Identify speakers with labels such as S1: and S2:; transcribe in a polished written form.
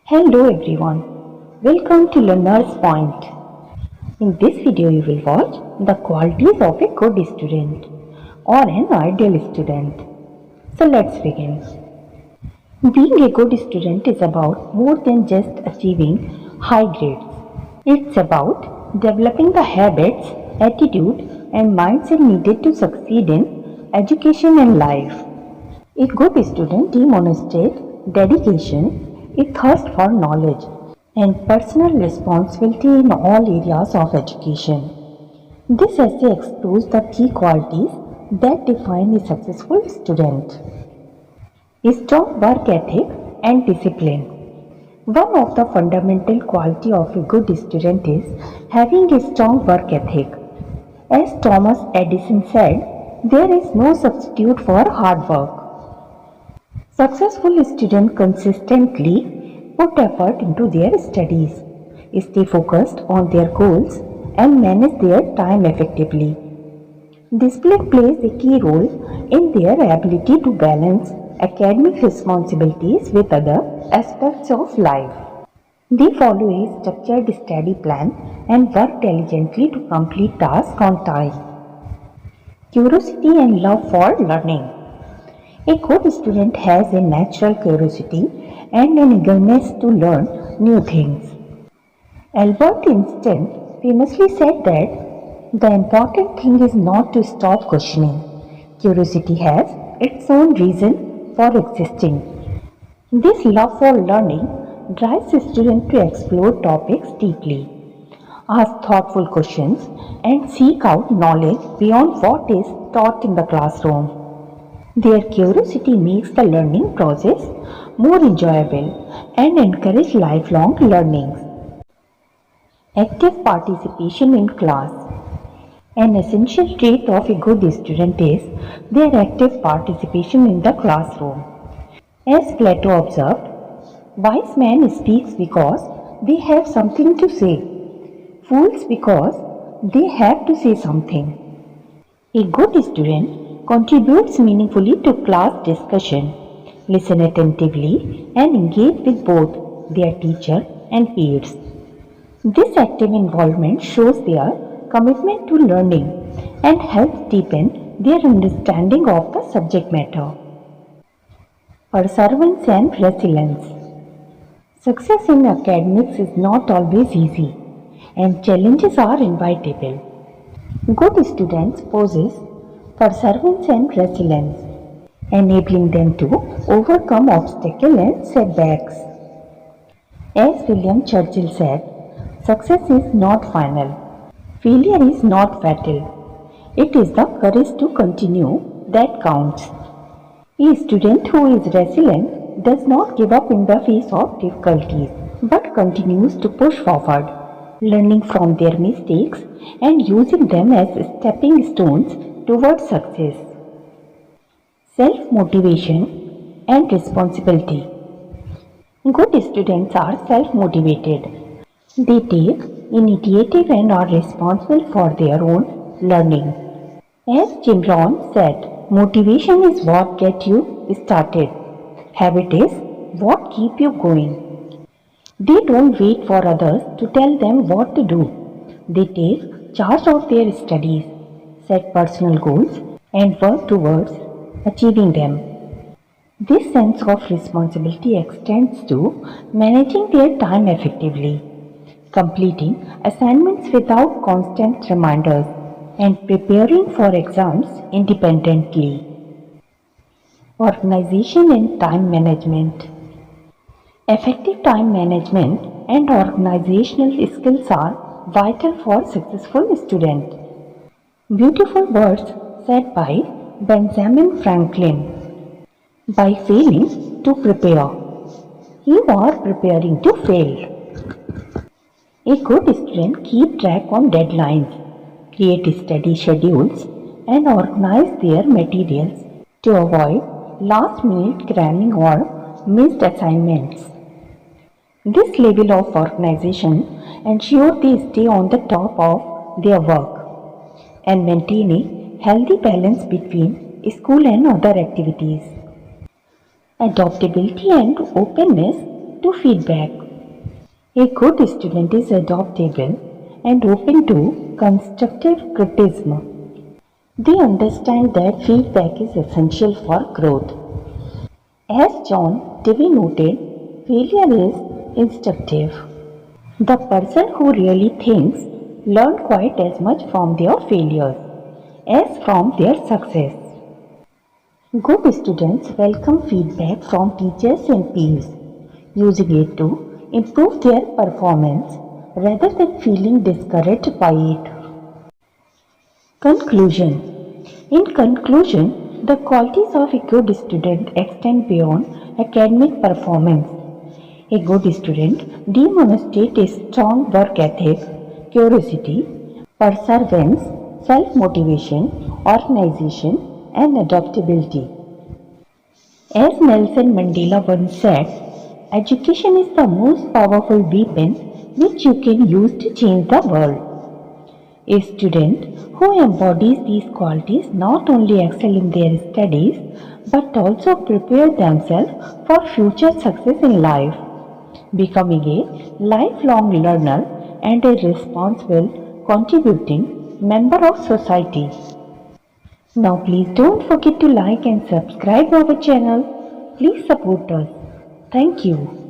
S1: Hello everyone, welcome to Learner's Point. In this video you will watch the qualities of a good student or an ideal student. So let's begin. Being a good student is about more than just achieving high grades. It's about developing the habits, attitude and mindset needed to succeed in education and life. A good student demonstrates dedication, a thirst for knowledge, and personal responsibility in all areas of education. This essay explores the key qualities that define a successful student. A strong work ethic and discipline. One of the fundamental qualities of a good student is having a strong work ethic. As Thomas Edison said, there is no substitute for hard work. Successful students consistently put effort into their studies, stay focused on their goals, and manage their time effectively. Discipline plays a key role in their ability to balance academic responsibilities with other aspects of life. They follow a structured study plan and work diligently to complete tasks on time. Curiosity and love for learning. A good student has a natural curiosity and an eagerness to learn new things. Albert Einstein famously said that the important thing is not to stop questioning. Curiosity has its own reason for existing. This love for learning drives students to explore topics deeply, ask thoughtful questions, and seek out knowledge beyond what is taught in the classroom. Their curiosity makes the learning process more enjoyable and encourages lifelong learning. Active participation in class. An essential trait of a good student is their active participation in the classroom. As Plato observed, wise men speak because they have something to say, fools because they have to say something. A good student contributes meaningfully to class discussion, listen attentively, and engage with both their teacher and peers. This active involvement shows their commitment to learning and helps deepen their understanding of the subject matter. Perseverance and resilience. Success in academics is not always easy, and challenges are inevitable. Good students possess perseverance and resilience, enabling them to overcome obstacles and setbacks. As William Churchill said, success is not final, failure is not fatal. It is the courage to continue that counts. A student who is resilient does not give up in the face of difficulties, but continues to push forward, learning from their mistakes and using them as stepping stones towards success. Self-motivation and responsibility. Good students are self-motivated. They take initiative and are responsible for their own learning. As Jim Rohn said, motivation is what gets you started. Habit is what keeps you going. They don't wait for others to tell them what to do. They take charge of their studies, set personal goals, and work towards achieving them. This sense of responsibility extends to managing their time effectively, completing assignments without constant reminders, and preparing for exams independently. Organization and time management. Effective time management and organizational skills are vital for successful students. Beautiful words said by Benjamin Franklin. By failing to prepare, you are preparing to fail. A good student keeps track on deadlines, create study schedules, and organize their materials to avoid last-minute cramming or missed assignments. This level of organization ensures they stay on the top of their work and maintain a healthy balance between school and other activities. Adaptability and openness to feedback. A good student is adaptable and open to constructive criticism. They understand that feedback is essential for growth. As John Dewey noted, failure is instructive. The person who really thinks learns quite as much from their failures as from their success. Good students welcome feedback from teachers and peers, using it to improve their performance rather than feeling discouraged by it. Conclusion. In conclusion, the qualities of a good student extend beyond academic performance. A good student demonstrates a strong work ethic, curiosity, perseverance, self-motivation, organization, and adaptability. As Nelson Mandela once said, education is the most powerful weapon which you can use to change the world. A student who embodies these qualities not only excel in their studies but also prepare themselves for future success in life, becoming a lifelong learner and a responsible, contributing member of society. Now please don't forget to like and subscribe our channel. Please support us. Thank you.